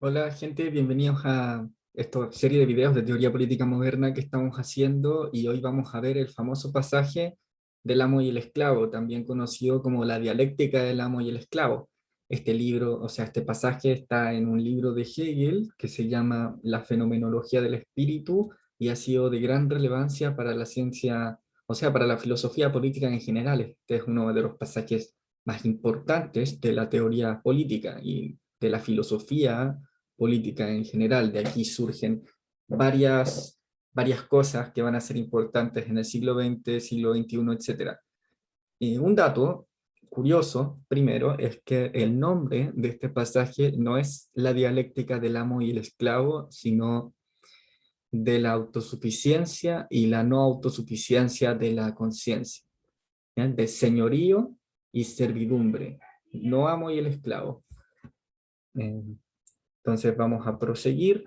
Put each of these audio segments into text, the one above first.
Hola gente, bienvenidos a esta serie de videos de teoría política moderna que estamos haciendo y hoy vamos a ver el famoso pasaje del amo y el esclavo, también conocido como la dialéctica del amo y el esclavo. Este libro, o sea, este pasaje está en un libro de Hegel que se llama La fenomenología del espíritu y ha sido de gran relevancia para la ciencia, o sea, para la filosofía política en general. Este es uno de los pasajes más importantes de la teoría política y de la filosofía política en general. De aquí surgen varias, varias cosas que van a ser importantes en el siglo XX, siglo XXI, etc. Y un dato curioso, primero, es que el nombre de este pasaje no es la dialéctica del amo y el esclavo, sino de la autosuficiencia y la no autosuficiencia de la conciencia, ¿ya? De señorío y servidumbre, no amo y el esclavo. Eh, entonces vamos a proseguir.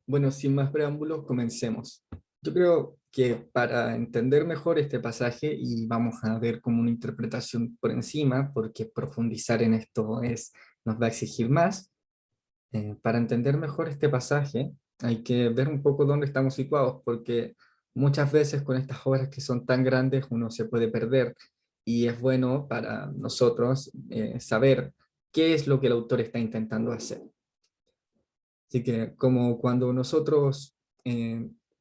Bueno, sin más preámbulos, comencemos. Yo creo que para entender mejor este pasaje, y vamos a ver como una interpretación por encima, porque profundizar en esto nos va a exigir más, para entender mejor este pasaje hay que ver un poco dónde estamos situados, porque muchas veces con estas obras que son tan grandes uno se puede perder, y es bueno para nosotros saber qué es lo que el autor está intentando hacer. Así que como cuando nosotros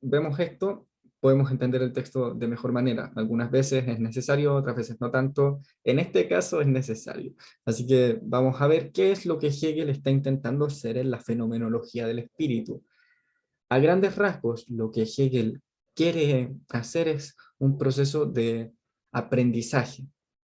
vemos esto, podemos entender el texto de mejor manera. Algunas veces es necesario, otras veces no tanto. En este caso es necesario. Así que vamos a ver qué es lo que Hegel está intentando hacer en la fenomenología del espíritu. A grandes rasgos, lo que Hegel quiere hacer es un proceso de aprendizaje.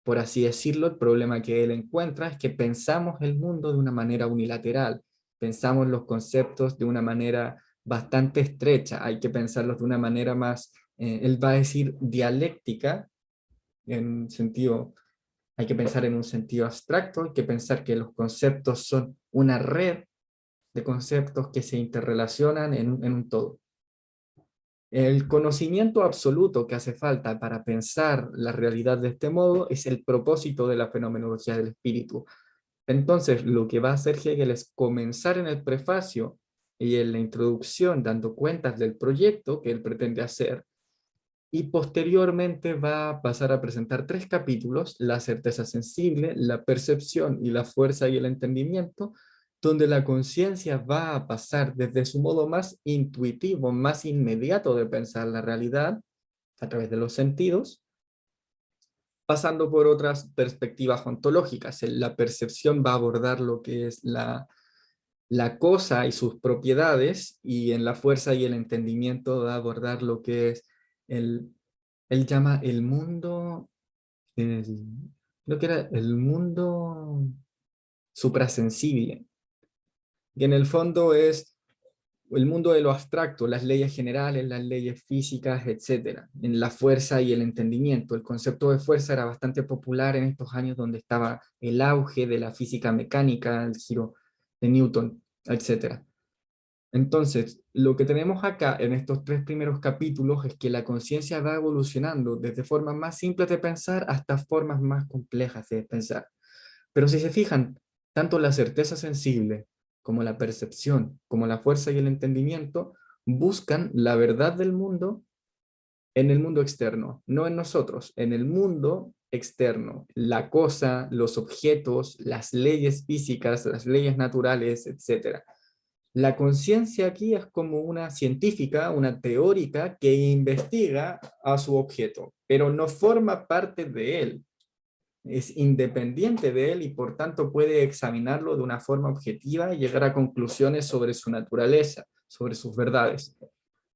Por así decirlo, el problema que él encuentra es que pensamos el mundo de una manera unilateral, pensamos los conceptos de una manera bastante estrecha, hay que pensarlos de una manera más, él va a decir dialéctica, en sentido, hay que pensar en un sentido abstracto, hay que pensar que los conceptos son una red de conceptos que se interrelacionan en un todo. El conocimiento absoluto que hace falta para pensar la realidad de este modo es el propósito de la fenomenología del espíritu. Entonces, lo que va a hacer Hegel es comenzar en el prefacio y en la introducción dando cuentas del proyecto que él pretende hacer, y posteriormente va a pasar a presentar tres capítulos: la certeza sensible, la percepción y la fuerza y el entendimiento, donde la conciencia va a pasar desde su modo más intuitivo, más inmediato de pensar la realidad, a través de los sentidos, pasando por otras perspectivas ontológicas. La percepción va a abordar lo que es la cosa y sus propiedades, y en la fuerza y el entendimiento va a abordar lo que es el, él llama el mundo, el, lo que era el mundo suprasensible, que en el fondo es el mundo de lo abstracto, las leyes generales, las leyes físicas, etcétera, en la fuerza y el entendimiento. El concepto de fuerza era bastante popular en estos años donde estaba el auge de la física mecánica, el giro de Newton, etcétera. Entonces, lo que tenemos acá en estos tres primeros capítulos es que la conciencia va evolucionando desde formas más simples de pensar hasta formas más complejas de pensar. Pero si se fijan, tanto la certeza sensible como la percepción, como la fuerza y el entendimiento, buscan la verdad del mundo en el mundo externo, no en nosotros, en el mundo externo, la cosa, los objetos, las leyes físicas, las leyes naturales, etcétera. La conciencia aquí es como una científica, una teórica que investiga a su objeto, pero no forma parte de él, es independiente de él y por tanto puede examinarlo de una forma objetiva y llegar a conclusiones sobre su naturaleza, sobre sus verdades.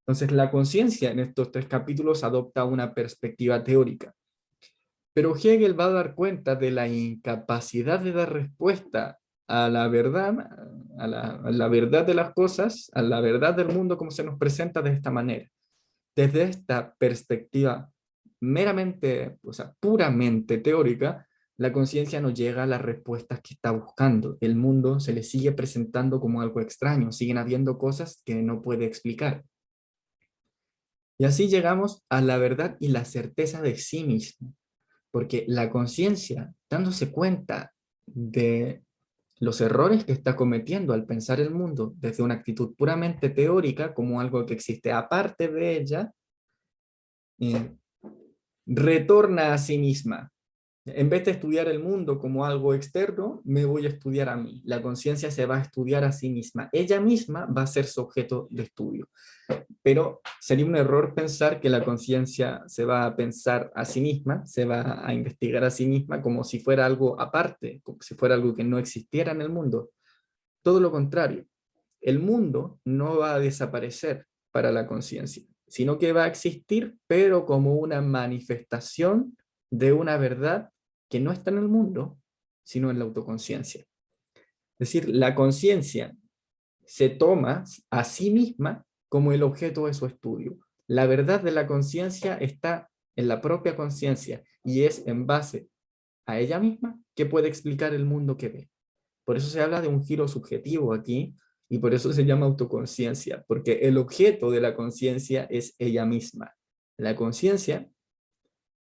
Entonces la conciencia en estos tres capítulos adopta una perspectiva teórica. Pero Hegel va a dar cuenta de la incapacidad de dar respuesta a la verdad, a la verdad de las cosas, a la verdad del mundo como se nos presenta de esta manera. Desde esta perspectiva meramente, o sea, puramente teórica, la conciencia no llega a las respuestas que está buscando. El mundo se le sigue presentando como algo extraño, siguen habiendo cosas que no puede explicar. Y así llegamos a la verdad y la certeza de sí mismo, porque la conciencia, dándose cuenta de los errores que está cometiendo al pensar el mundo desde una actitud puramente teórica, como algo que existe aparte de ella, eh, retorna a sí misma. En vez de estudiar el mundo como algo externo, me voy a estudiar a mí. La conciencia se va a estudiar a sí misma. Ella misma va a ser su objeto de estudio. Pero sería un error pensar que la conciencia se va a pensar a sí misma, se va a investigar a sí misma como si fuera algo aparte, como si fuera algo que no existiera en el mundo. Todo lo contrario, el mundo no va a desaparecer para la conciencia, sino que va a existir, pero como una manifestación de una verdad que no está en el mundo, sino en la autoconciencia. Es decir, la conciencia se toma a sí misma como el objeto de su estudio. La verdad de la conciencia está en la propia conciencia y es en base a ella misma que puede explicar el mundo que ve. Por eso se habla de un giro subjetivo aquí y por eso se llama autoconciencia, porque el objeto de la conciencia es ella misma. La conciencia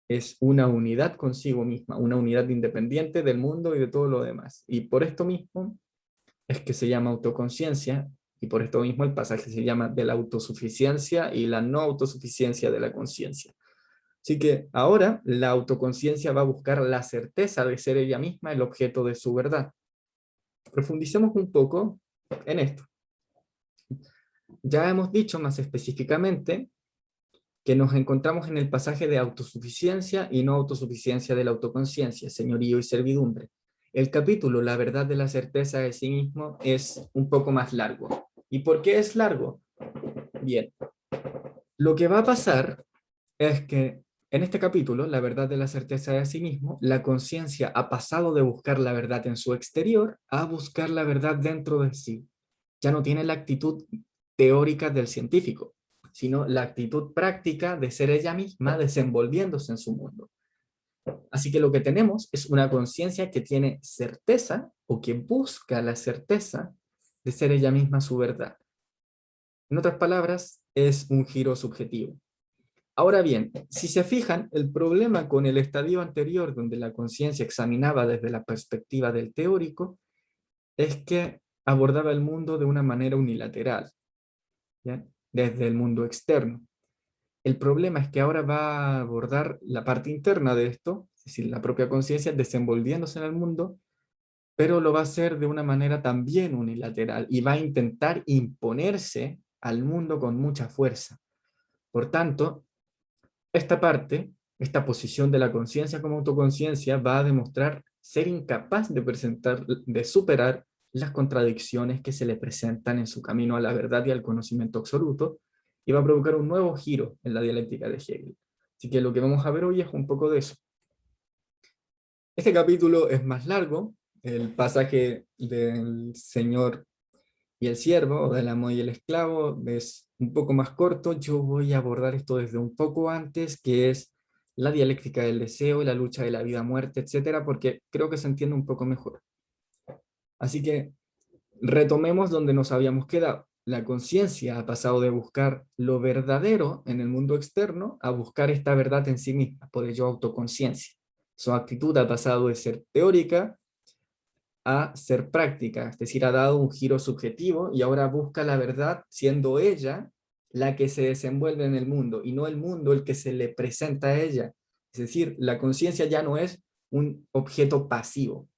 es una unidad consigo misma, una unidad independiente del mundo y de todo lo demás. Y por esto mismo es que se llama autoconciencia y por esto mismo el pasaje se llama de la autosuficiencia y la no autosuficiencia de la conciencia. Así que ahora la autoconciencia va a buscar la certeza de ser ella misma el objeto de su verdad. Profundicemos un poco en esto. Ya hemos dicho más específicamente que nos encontramos en el pasaje de autosuficiencia y no autosuficiencia de la autoconciencia, señorío y servidumbre. El capítulo, la verdad de la certeza de sí mismo, es un poco más largo. ¿Y por qué es largo? Bien, lo que va a pasar es que en este capítulo, la verdad de la certeza de sí mismo, la conciencia ha pasado de buscar la verdad en su exterior a buscar la verdad dentro de sí. Ya no tiene la actitud teórica del científico, sino la actitud práctica de ser ella misma desenvolviéndose en su mundo. Así que lo que tenemos es una conciencia que tiene certeza o que busca la certeza de ser ella misma su verdad. En otras palabras, es un giro subjetivo. Ahora bien, si se fijan, el problema con el estadio anterior, donde la conciencia examinaba desde la perspectiva del teórico, es que abordaba el mundo de una manera unilateral, ¿ya? Desde el mundo externo. El problema es que ahora va a abordar la parte interna de esto, es decir, la propia conciencia desenvolviéndose en el mundo, pero lo va a hacer de una manera también unilateral y va a intentar imponerse al mundo con mucha fuerza. Por tanto, esta parte, esta posición de la conciencia como autoconciencia va a demostrar ser incapaz de presentar, de superar las contradicciones que se le presentan en su camino a la verdad y al conocimiento absoluto, y va a provocar un nuevo giro en la dialéctica de Hegel. Así que lo que vamos a ver hoy es un poco de eso. Este capítulo es más largo, el pasaje del Señor y el siervo, o del amo y el esclavo, es un poco más corto. Yo voy a abordar esto desde un poco antes, que es la dialéctica del deseo, la lucha de la vida-muerte, etcétera, porque creo que se entiende un poco mejor. Así que retomemos donde nos habíamos quedado. La conciencia ha pasado de buscar lo verdadero en el mundo externo a buscar esta verdad en sí misma, por ello autoconciencia. Su actitud ha pasado de ser teórica a ser práctica, es decir, ha dado un giro subjetivo y ahora busca la verdad siendo ella la que se desenvuelve en el mundo y no el mundo el que se le presenta a ella. Es decir, la conciencia ya no es un objeto pasivo,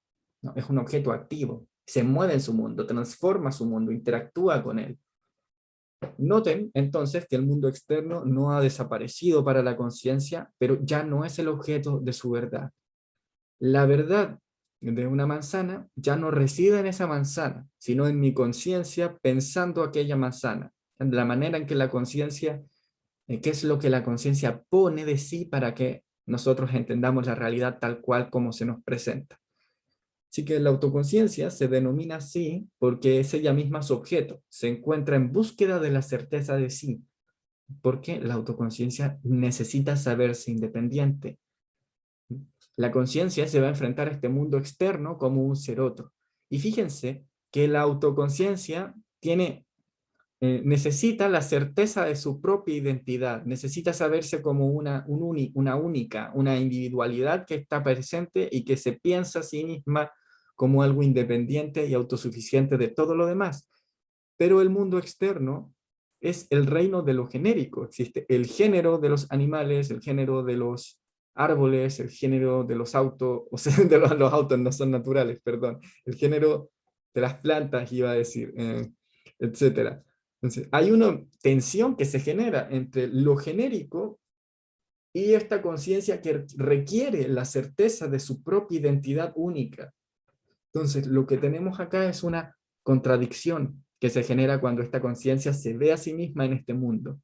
¿no? Es un objeto activo, se mueve en su mundo, transforma su mundo, interactúa con él. Noten entonces que el mundo externo no ha desaparecido para la conciencia, pero ya no es el objeto de su verdad. La verdad de una manzana ya no reside en esa manzana, sino en mi conciencia pensando aquella manzana, en la manera en que la conciencia, qué es lo que la conciencia pone de sí para que nosotros entendamos la realidad tal cual como se nos presenta. Así que la autoconciencia se denomina así porque es ella misma su objeto, se encuentra en búsqueda de la certeza de sí, porque la autoconciencia necesita saberse independiente. La conciencia se va a enfrentar a este mundo externo como un ser otro. Y fíjense que la autoconciencia necesita la certeza de su propia identidad, necesita saberse como una única, una individualidad que está presente y que se piensa a sí misma como algo independiente y autosuficiente de todo lo demás. Pero el mundo externo es el reino de lo genérico. Existe el género de los animales, el género de los árboles, el género de los autos, o sea, los autos no son naturales, perdón, el género de las plantas, iba a decir, etcétera. Entonces, hay una tensión que se genera entre lo genérico y esta conciencia que requiere la certeza de su propia identidad única. Entonces, lo que tenemos acá es una contradicción que se genera cuando esta conciencia se ve a sí misma en este mundo.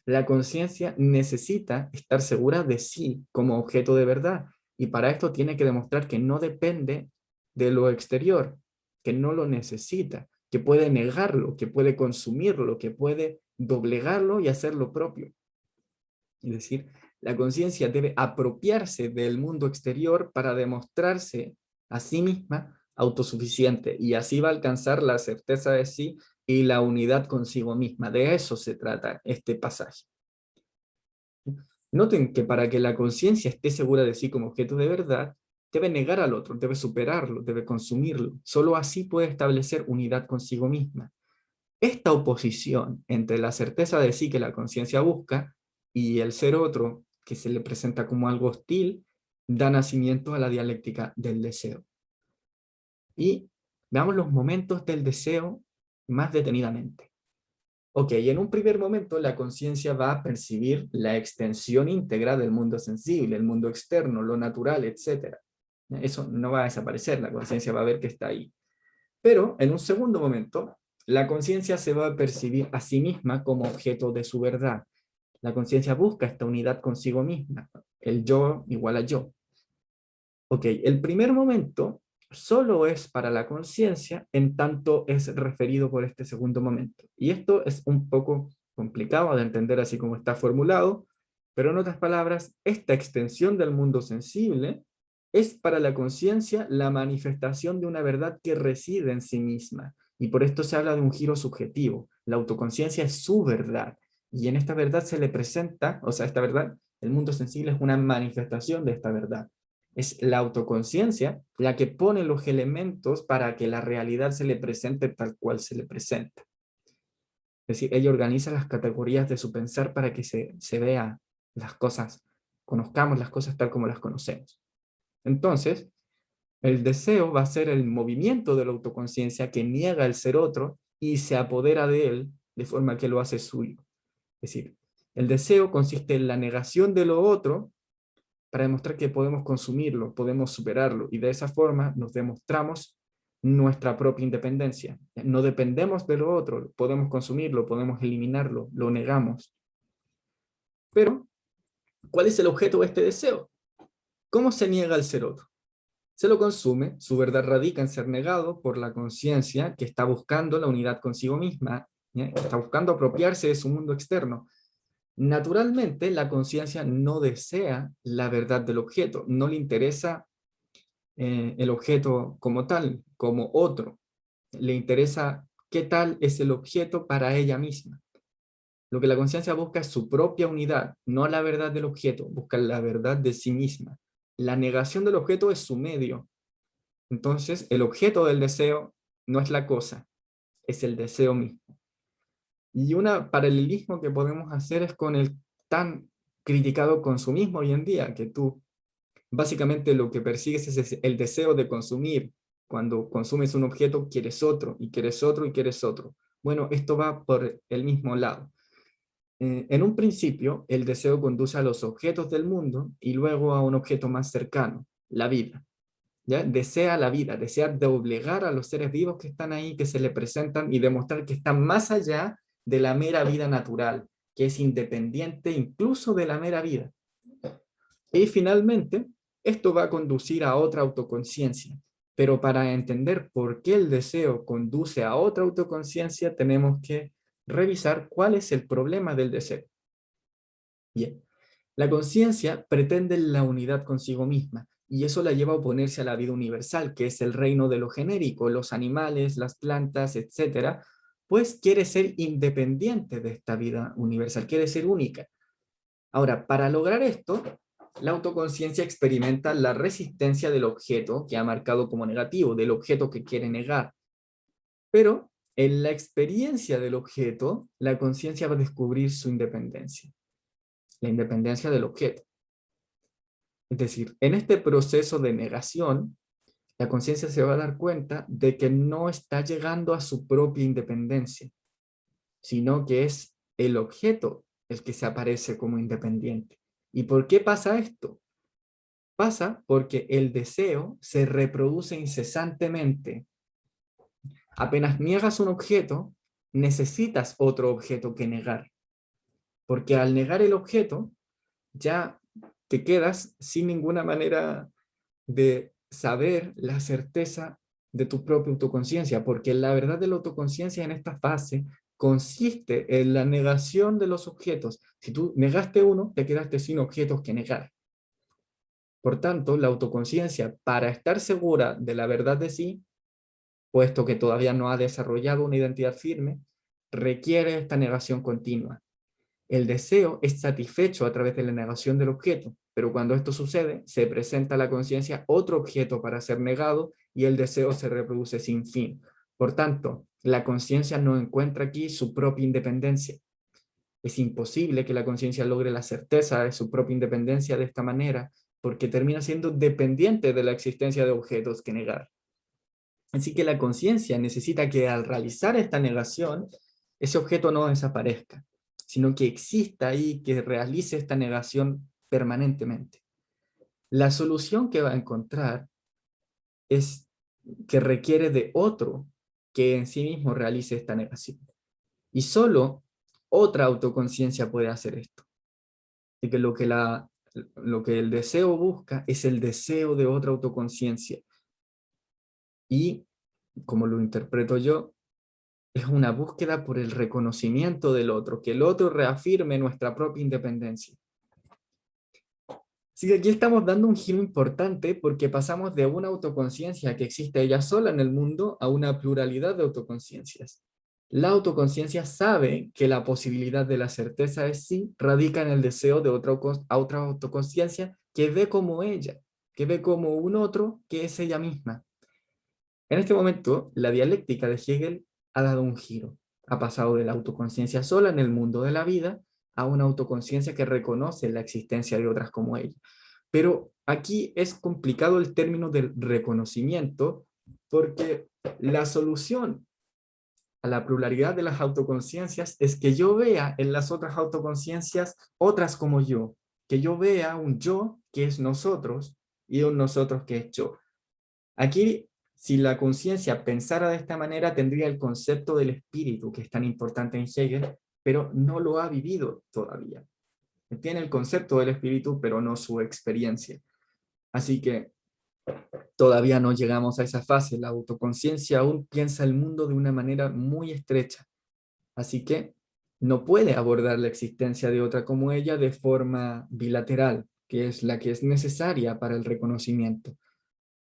La conciencia necesita estar segura de sí como objeto de verdad, y para esto tiene que demostrar que no depende de lo exterior, que no lo necesita, que puede negarlo, que puede consumirlo, que puede doblegarlo y hacer lo propio. Es decir, la conciencia debe apropiarse del mundo exterior para demostrarse a sí misma autosuficiente, y así va a alcanzar la certeza de sí y la unidad consigo misma. De eso se trata este pasaje. Noten que para que la conciencia esté segura de sí como objeto de verdad, debe negar al otro, debe superarlo, debe consumirlo. Solo así puede establecer unidad consigo misma. Esta oposición entre la certeza de sí que la conciencia busca y el ser otro, que se le presenta como algo hostil, da nacimiento a la dialéctica del deseo. Y veamos los momentos del deseo más detenidamente. Ok, en un primer momento la conciencia va a percibir la extensión íntegra del mundo sensible, el mundo externo, lo natural, etc. Eso no va a desaparecer, la conciencia va a ver que está ahí. Pero en un segundo momento, la conciencia se va a percibir a sí misma como objeto de su verdad. La conciencia busca esta unidad consigo misma, el yo igual a yo. Ok, el primer momento solo es para la conciencia en tanto es referido por este segundo momento. Y esto es un poco complicado de entender así como está formulado, pero en otras palabras, esta extensión del mundo sensible es para la conciencia la manifestación de una verdad que reside en sí misma. Y por esto se habla de un giro subjetivo. La autoconciencia es su verdad. Y en esta verdad se le presenta, o sea, esta verdad, el mundo sensible es una manifestación de esta verdad. Es la autoconciencia la que pone los elementos para que la realidad se le presente tal cual se le presenta. Es decir, ella organiza las categorías de su pensar para que se vea las cosas, conozcamos las cosas tal como las conocemos. Entonces, el deseo va a ser el movimiento de la autoconciencia que niega el ser otro y se apodera de él de forma que lo hace suyo. Es decir, el deseo consiste en la negación de lo otro para demostrar que podemos consumirlo, podemos superarlo, y de esa forma nos demostramos nuestra propia independencia. No dependemos de lo otro, podemos consumirlo, podemos eliminarlo, lo negamos. Pero, ¿cuál es el objeto de este deseo? ¿Cómo se niega al ser otro? Se lo consume, su verdad radica en ser negado por la conciencia que está buscando la unidad consigo misma, que está buscando apropiarse de su mundo externo. Naturalmente, la conciencia no desea la verdad del objeto, no le interesa el objeto como tal, como otro. Le interesa qué tal es el objeto para ella misma. Lo que la conciencia busca es su propia unidad, no la verdad del objeto, busca la verdad de sí misma. La negación del objeto es su medio. Entonces, el objeto del deseo no es la cosa, es el deseo mismo. Y un paralelismo que podemos hacer es con el tan criticado consumismo hoy en día, que tú básicamente lo que persigues es el deseo de consumir. Cuando consumes un objeto, quieres otro, y quieres otro, y quieres otro. Bueno, esto va por el mismo lado. En un principio, el deseo conduce a los objetos del mundo y luego a un objeto más cercano, la vida. ¿Ya? Desea la vida, desea doblegar a los seres vivos que están ahí, que se le presentan, y demostrar que están más allá de la mera vida natural, que es independiente incluso de la mera vida. Y finalmente, esto va a conducir a otra autoconciencia. Pero para entender por qué el deseo conduce a otra autoconciencia, tenemos que revisar cuál es el problema del deseo. Bien, la conciencia pretende la unidad consigo misma, y eso la lleva a oponerse a la vida universal, que es el reino de lo genérico, los animales, las plantas, etcétera, pues quiere ser independiente de esta vida universal, quiere ser única. Ahora, para lograr esto, la autoconciencia experimenta la resistencia del objeto que ha marcado como negativo, del objeto que quiere negar. Pero en la experiencia del objeto, la conciencia va a descubrir su independencia, la independencia del objeto. Es decir, en este proceso de negación, la conciencia se va a dar cuenta de que no está llegando a su propia independencia, sino que es el objeto el que se aparece como independiente. ¿Y por qué pasa esto? Pasa porque el deseo se reproduce incesantemente. Apenas niegas un objeto, necesitas otro objeto que negar, porque al negar el objeto, ya te quedas sin ninguna manera de saber la certeza de tu propia autoconciencia, porque la verdad de la autoconciencia en esta fase consiste en la negación de los objetos. Si tú negaste uno, te quedaste sin objetos que negar. Por tanto, la autoconciencia, para estar segura de la verdad de sí, puesto que todavía no ha desarrollado una identidad firme, requiere esta negación continua. El deseo es satisfecho a través de la negación del objeto, pero cuando esto sucede, se presenta a la conciencia otro objeto para ser negado y el deseo se reproduce sin fin. Por tanto, la conciencia no encuentra aquí su propia independencia. Es imposible que la conciencia logre la certeza de su propia independencia de esta manera, porque termina siendo dependiente de la existencia de objetos que negar. Así que la conciencia necesita que al realizar esta negación, ese objeto no desaparezca, sino que exista ahí, que realice esta negación permanentemente. La solución que va a encontrar es que requiere de otro que en sí mismo realice esta negación. Y solo otra autoconciencia puede hacer esto. Y que lo que el deseo busca es el deseo de otra autoconciencia. Y, como lo interpreto yo, es una búsqueda por el reconocimiento del otro, que el otro reafirme nuestra propia independencia. Así que aquí estamos dando un giro importante porque pasamos de una autoconciencia que existe ella sola en el mundo a una pluralidad de autoconciencias. La autoconciencia sabe que la posibilidad de la certeza es sí radica en el deseo de otra autoconciencia que ve como ella, que ve como un otro que es ella misma. En este momento, la dialéctica de Hegel ha dado un giro. Ha pasado de la autoconciencia sola en el mundo de la vida a una autoconciencia que reconoce la existencia de otras como ella. Pero aquí es complicado el término del reconocimiento porque la solución a la pluralidad de las autoconciencias es que yo vea en las otras autoconciencias otras como yo, que yo vea un yo que es nosotros y un nosotros que es yo. Aquí, si la conciencia pensara de esta manera, tendría el concepto del espíritu, que es tan importante en Hegel, pero no lo ha vivido todavía. Tiene el concepto del espíritu, pero no su experiencia. Así que todavía no llegamos a esa fase. La autoconciencia aún piensa el mundo de una manera muy estrecha. Así que no puede abordar la existencia de otra como ella de forma bilateral, que es la que es necesaria para el reconocimiento.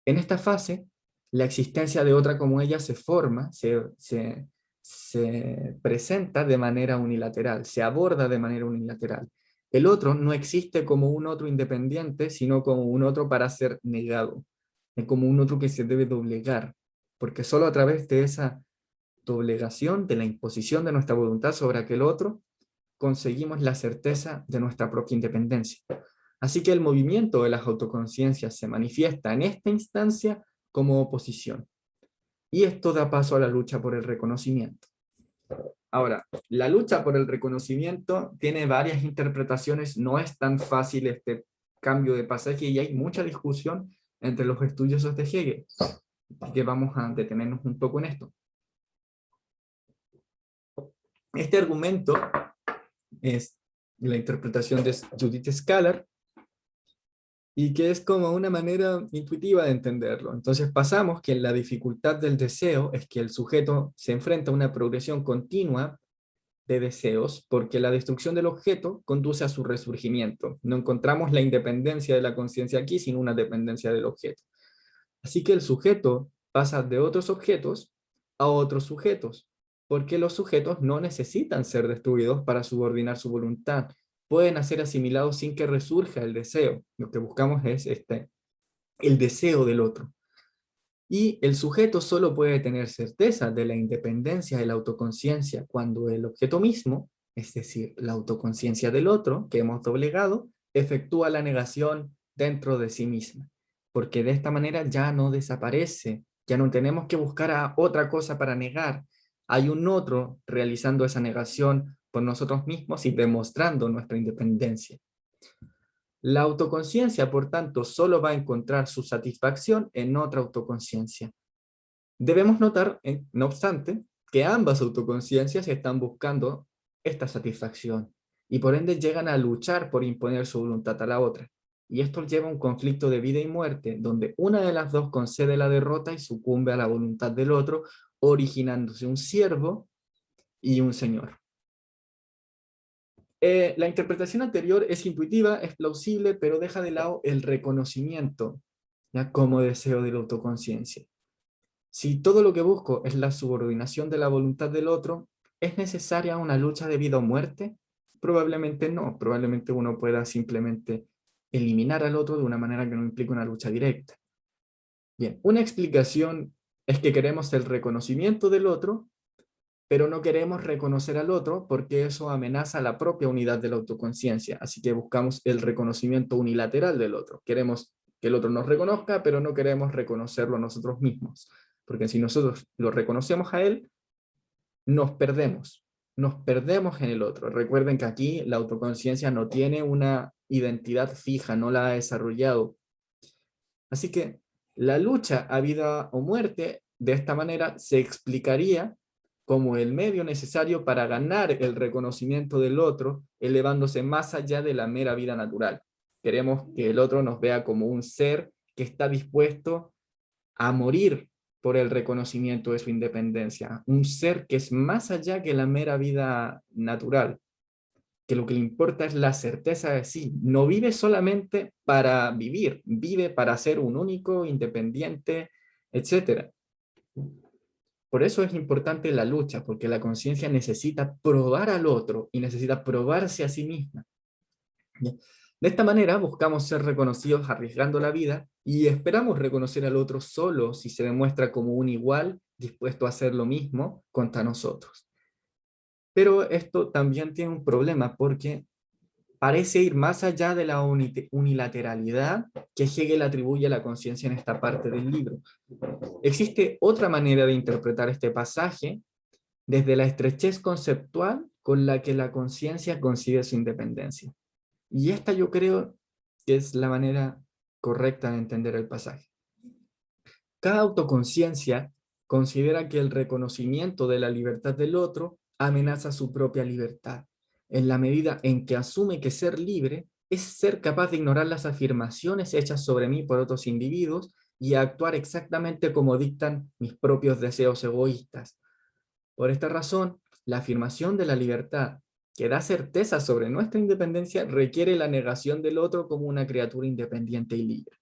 En esta fase, la existencia de otra como ella se forma, se presenta de manera unilateral, se aborda de manera unilateral. El otro no existe como un otro independiente, sino como un otro para ser negado, es como un otro que se debe doblegar, porque solo a través de esa doblegación, de la imposición de nuestra voluntad sobre aquel otro, conseguimos la certeza de nuestra propia independencia. Así que el movimiento de las autoconciencias se manifiesta en esta instancia como oposición. Y esto da paso a la lucha por el reconocimiento. Ahora, la lucha por el reconocimiento tiene varias interpretaciones, no es tan fácil este cambio de pasaje y hay mucha discusión entre los estudiosos de Hegel. Así que vamos a detenernos un poco en esto. Este argumento es la interpretación de Judith Scalar, y que es como una manera intuitiva de entenderlo. Entonces pasamos que la dificultad del deseo es que el sujeto se enfrenta a una progresión continua de deseos, porque la destrucción del objeto conduce a su resurgimiento. No encontramos la independencia de la conciencia aquí, sino una dependencia del objeto. Así que el sujeto pasa de otros objetos a otros sujetos, porque los sujetos no necesitan ser destruidos para subordinar su voluntad. pueden ser asimilados sin que resurja el deseo. Lo que buscamos es el deseo del otro. Y el sujeto solo puede tener certeza de la independencia de la autoconciencia cuando el objeto mismo, es decir, la autoconciencia del otro, que hemos doblegado, efectúa la negación dentro de sí misma. Porque de esta manera ya no desaparece, ya no tenemos que buscar a otra cosa para negar. Hay un otro realizando esa negación por nosotros mismos y demostrando nuestra independencia. La autoconciencia, por tanto, solo va a encontrar su satisfacción en otra autoconciencia. Debemos notar, no obstante, que ambas autoconciencias están buscando esta satisfacción y por ende llegan a luchar por imponer su voluntad a la otra. Y esto lleva a un conflicto de vida y muerte, donde una de las dos concede la derrota y sucumbe a la voluntad del otro, originándose un siervo y un señor. La interpretación anterior es intuitiva, es plausible, pero deja de lado el reconocimiento, ¿ya? Como deseo de la autoconciencia. Si todo lo que busco es la subordinación de la voluntad del otro, ¿es necesaria una lucha de vida o muerte? Probablemente no, probablemente uno pueda simplemente eliminar al otro de una manera que no implique una lucha directa. Bien, una explicación es que queremos el reconocimiento del otro, pero no queremos reconocer al otro porque eso amenaza la propia unidad de la autoconciencia, así que buscamos el reconocimiento unilateral del otro. Queremos que el otro nos reconozca, pero no queremos reconocerlo a nosotros mismos, porque si nosotros lo reconocemos a él, nos perdemos en el otro. Recuerden que aquí la autoconciencia no tiene una identidad fija, no la ha desarrollado. Así que la lucha a vida o muerte, de esta manera, se explicaría como el medio necesario para ganar el reconocimiento del otro, elevándose más allá de la mera vida natural. Queremos que el otro nos vea como un ser que está dispuesto a morir por el reconocimiento de su independencia, un ser que es más allá que la mera vida natural, que lo que le importa es la certeza de sí. No vive solamente para vivir, vive para ser un único, independiente, etc. Por eso es importante la lucha, porque la conciencia necesita probar al otro y necesita probarse a sí misma. De esta manera buscamos ser reconocidos arriesgando la vida y esperamos reconocer al otro solo si se demuestra como un igual dispuesto a hacer lo mismo contra nosotros. Pero esto también tiene un problema porque parece ir más allá de la unilateralidad que Hegel atribuye a la conciencia en esta parte del libro. Existe otra manera de interpretar este pasaje desde la estrechez conceptual con la que la conciencia concibe su independencia. Y esta yo creo que es la manera correcta de entender el pasaje. Cada autoconciencia considera que el reconocimiento de la libertad del otro amenaza su propia libertad, en la medida en que asume que ser libre es ser capaz de ignorar las afirmaciones hechas sobre mí por otros individuos y actuar exactamente como dictan mis propios deseos egoístas. Por esta razón, la afirmación de la libertad, que da certeza sobre nuestra independencia, requiere la negación del otro como una criatura independiente y libre.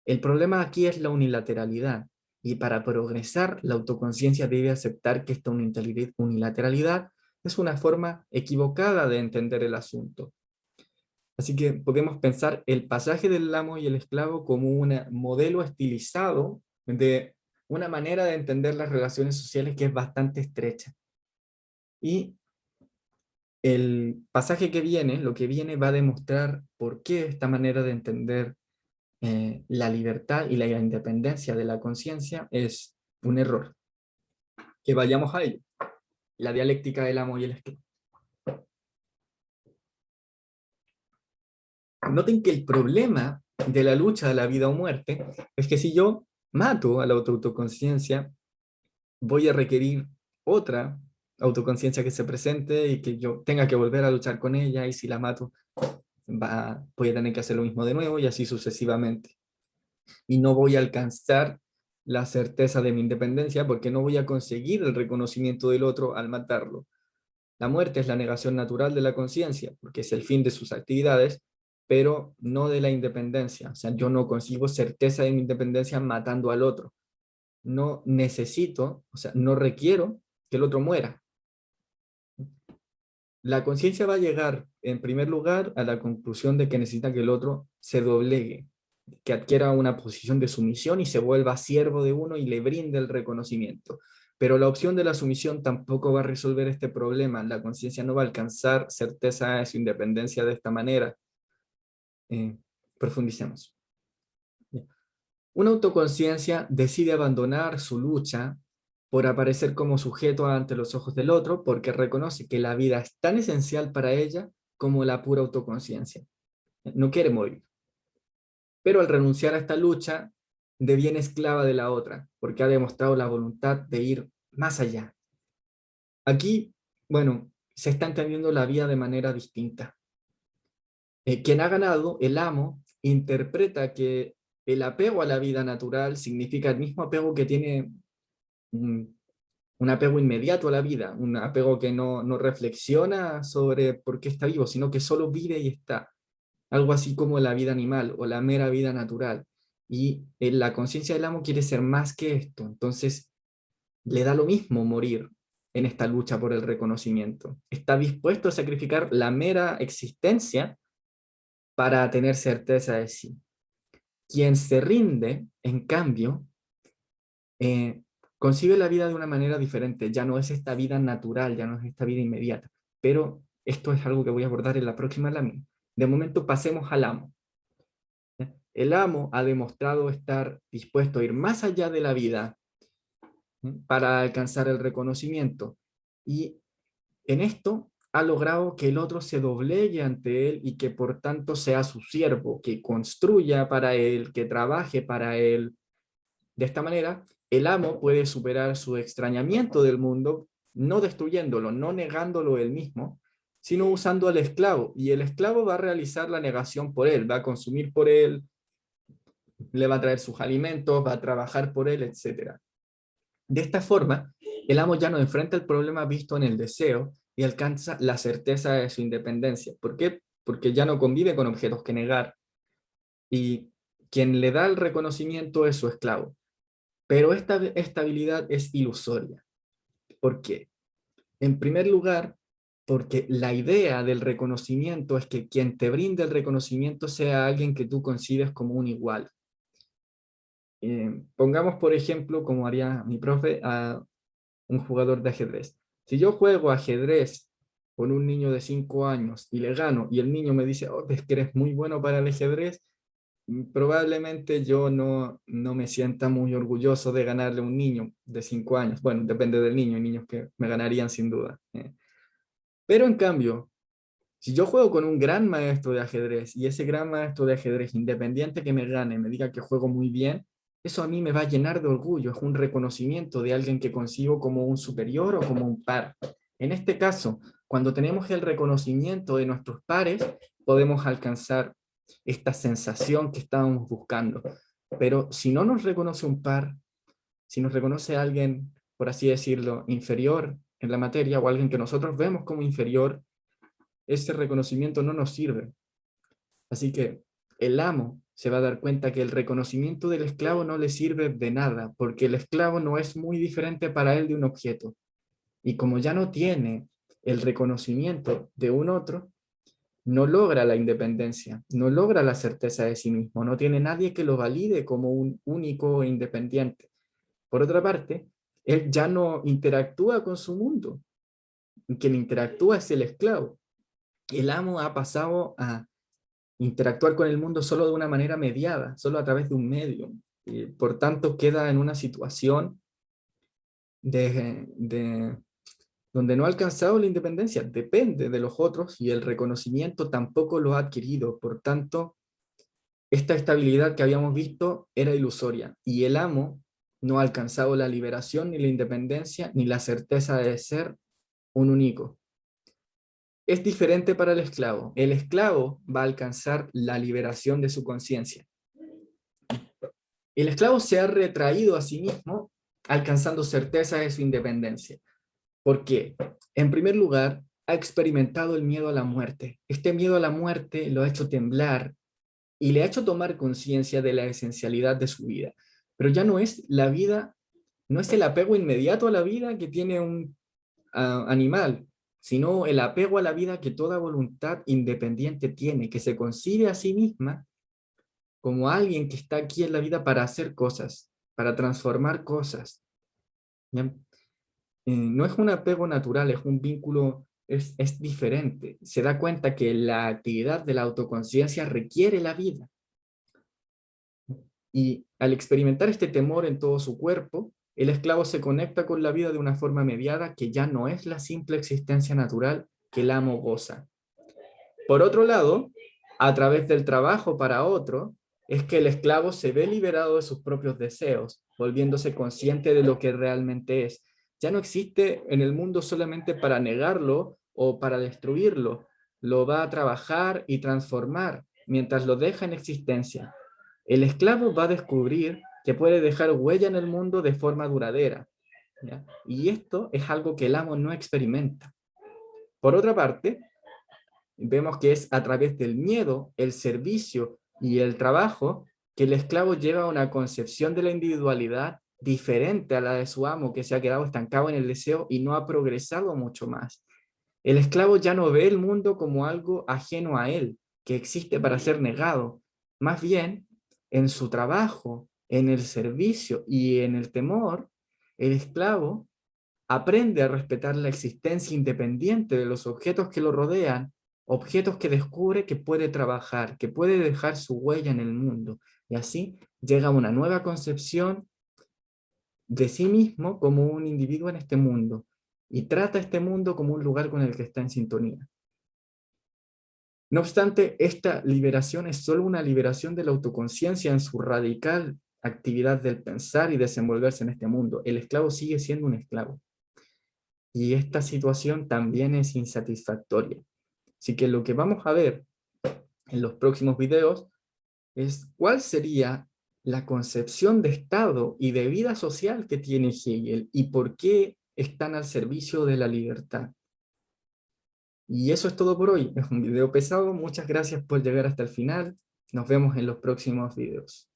El problema aquí es la unilateralidad, y para progresar, la autoconciencia debe aceptar que esta unilateralidad es una forma equivocada de entender el asunto. Así que podemos pensar el pasaje del amo y el esclavo como un modelo estilizado de una manera de entender las relaciones sociales que es bastante estrecha. Y el pasaje que viene, lo que viene, va a demostrar por qué esta manera de entender la libertad y la independencia de la conciencia es un error. Que vayamos a ello. La dialéctica del amo y el esclavo. Noten que el problema de la lucha de la vida o muerte es que si yo mato a la autoconciencia, voy a requerir otra autoconciencia que se presente y que yo tenga que volver a luchar con ella, y si la mato, voy a tener que hacer lo mismo de nuevo y así sucesivamente. Y no voy a alcanzar la certeza de mi independencia porque no voy a conseguir el reconocimiento del otro al matarlo. La muerte es la negación natural de la conciencia, porque es el fin de sus actividades, pero no de la independencia. O sea, yo no consigo certeza de mi independencia matando al otro. No necesito, o sea, no requiero que el otro muera. la conciencia va a llegar, en primer lugar, a la conclusión de que necesita que el otro se doblegue, que adquiera una posición de sumisión y se vuelva siervo de uno y le brinde el reconocimiento. Pero la opción de la sumisión tampoco va a resolver este problema. La conciencia no va a alcanzar certeza de su independencia de esta manera. Profundicemos. Una autoconciencia decide abandonar su lucha por aparecer como sujeto ante los ojos del otro, porque reconoce que la vida es tan esencial para ella como la pura autoconciencia. No quiere morir. Pero al renunciar a esta lucha, deviene esclava de la otra, porque ha demostrado la voluntad de ir más allá. Aquí, bueno, se está entendiendo la vida de manera distinta. Quien ha ganado, el amo, interpreta que el apego a la vida natural significa el mismo apego que tiene un apego inmediato a la vida, un apego que no reflexiona sobre por qué está vivo, sino que solo vive y está. Algo así como la vida animal o la mera vida natural. Y la conciencia del amo quiere ser más que esto, entonces le da lo mismo morir en esta lucha por el reconocimiento. Está dispuesto a sacrificar la mera existencia para tener certeza de sí. Quien se rinde, en cambio, concibe la vida de una manera diferente. Ya no es esta vida natural, ya no es esta vida inmediata. Pero esto es algo que voy a abordar en la próxima lámina. De momento pasemos al amo. El amo ha demostrado estar dispuesto a ir más allá de la vida para alcanzar el reconocimiento. Y en esto ha logrado que el otro se doblegue ante él y que por tanto sea su siervo, que construya para él, que trabaje para él. De esta manera, el amo puede superar su extrañamiento del mundo, no destruyéndolo, no negándolo él mismo, sino usando al esclavo. Y el esclavo va a realizar la negación por él, va a consumir por él, le va a traer sus alimentos, va a trabajar por él, etc. De esta forma, el amo ya no enfrenta el problema visto en el deseo y alcanza la certeza de su independencia. ¿Por qué? Porque ya no convive con objetos que negar y quien le da el reconocimiento es su esclavo. Pero esta estabilidad es ilusoria. ¿Por qué? En primer lugar, porque la idea del reconocimiento es que quien te brinde el reconocimiento sea alguien que tú concibes como un igual. Pongamos, por ejemplo, como haría mi profe, a un jugador de ajedrez. Si yo juego ajedrez con un niño de 5 años y le gano, y el niño me dice, oh, es que eres muy bueno para el ajedrez, probablemente yo no me sienta muy orgulloso de ganarle a un niño de 5 años. Bueno, depende del niño, hay niños que me ganarían sin duda. Pero en cambio, si yo juego con un gran maestro de ajedrez y ese gran maestro de ajedrez, independiente que me gane, me diga que juego muy bien, eso a mí me va a llenar de orgullo, es un reconocimiento de alguien que concibo como un superior o como un par. En este caso, cuando tenemos el reconocimiento de nuestros pares, podemos alcanzar esta sensación que estábamos buscando. Pero si no nos reconoce un par, si nos reconoce alguien, por así decirlo, inferior en la materia o alguien que nosotros vemos como inferior, ese reconocimiento no nos sirve. Así que el amo se va a dar cuenta que el reconocimiento del esclavo no le sirve de nada, porque el esclavo no es muy diferente para él de un objeto. Y como ya no tiene el reconocimiento de un otro, no logra la independencia, no logra la certeza de sí mismo, no tiene nadie que lo valide como un único e independiente. Por otra parte, él ya no interactúa con su mundo, quien interactúa es el esclavo. El amo ha pasado a interactuar con el mundo solo de una manera mediada, solo a través de un medio. Y por tanto, queda en una situación de donde no ha alcanzado la independencia, depende de los otros y el reconocimiento tampoco lo ha adquirido. Por tanto, esta estabilidad que habíamos visto era ilusoria y el amo no ha alcanzado la liberación ni la independencia ni la certeza de ser un único. Es diferente para el esclavo. El esclavo va a alcanzar la liberación de su conciencia. El esclavo se ha retraído a sí mismo, alcanzando certeza de su independencia. ¿Por qué? En primer lugar, ha experimentado el miedo a la muerte. Este miedo a la muerte lo ha hecho temblar y le ha hecho tomar conciencia de la esencialidad de su vida. Pero ya no es la vida, no es el apego inmediato a la vida que tiene un animal. sino el apego a la vida que toda voluntad independiente tiene, que se concibe a sí misma como alguien que está aquí en la vida para hacer cosas, para transformar cosas. ¿Ya? No es un apego natural, es un vínculo, es diferente. Se da cuenta que la actividad de la autoconciencia requiere la vida. Y al experimentar este temor en todo su cuerpo, el esclavo se conecta con la vida de una forma mediada que ya no es la simple existencia natural que el amo goza. Por otro lado, a través del trabajo para otro, es que el esclavo se ve liberado de sus propios deseos, volviéndose consciente de lo que realmente es. Ya no existe en el mundo solamente para negarlo o para destruirlo, lo va a trabajar y transformar mientras lo deja en existencia. El esclavo va a descubrir que puede dejar huella en el mundo de forma duradera, ¿ya? Y esto es algo que el amo no experimenta. Por otra parte, vemos que es a través del miedo, el servicio y el trabajo que el esclavo lleva a una concepción de la individualidad diferente a la de su amo, que se ha quedado estancado en el deseo y no ha progresado mucho más. El esclavo ya no ve el mundo como algo ajeno a él, que existe para ser negado. Más bien, en su trabajo, en el servicio y en el temor, el esclavo aprende a respetar la existencia independiente de los objetos que lo rodean, objetos que descubre que puede trabajar, que puede dejar su huella en el mundo. Y así llega a una nueva concepción de sí mismo como un individuo en este mundo y trata este mundo como un lugar con el que está en sintonía. No obstante, esta liberación es solo una liberación de la autoconciencia en su radical actividad del pensar y desenvolverse en este mundo. El esclavo sigue siendo un esclavo. Y esta situación también es insatisfactoria. Así que lo que vamos a ver en los próximos videos es cuál sería la concepción de Estado y de vida social que tiene Hegel y por qué están al servicio de la libertad. Y eso es todo por hoy. Es un video pesado. Muchas gracias por llegar hasta el final. Nos vemos en los próximos videos.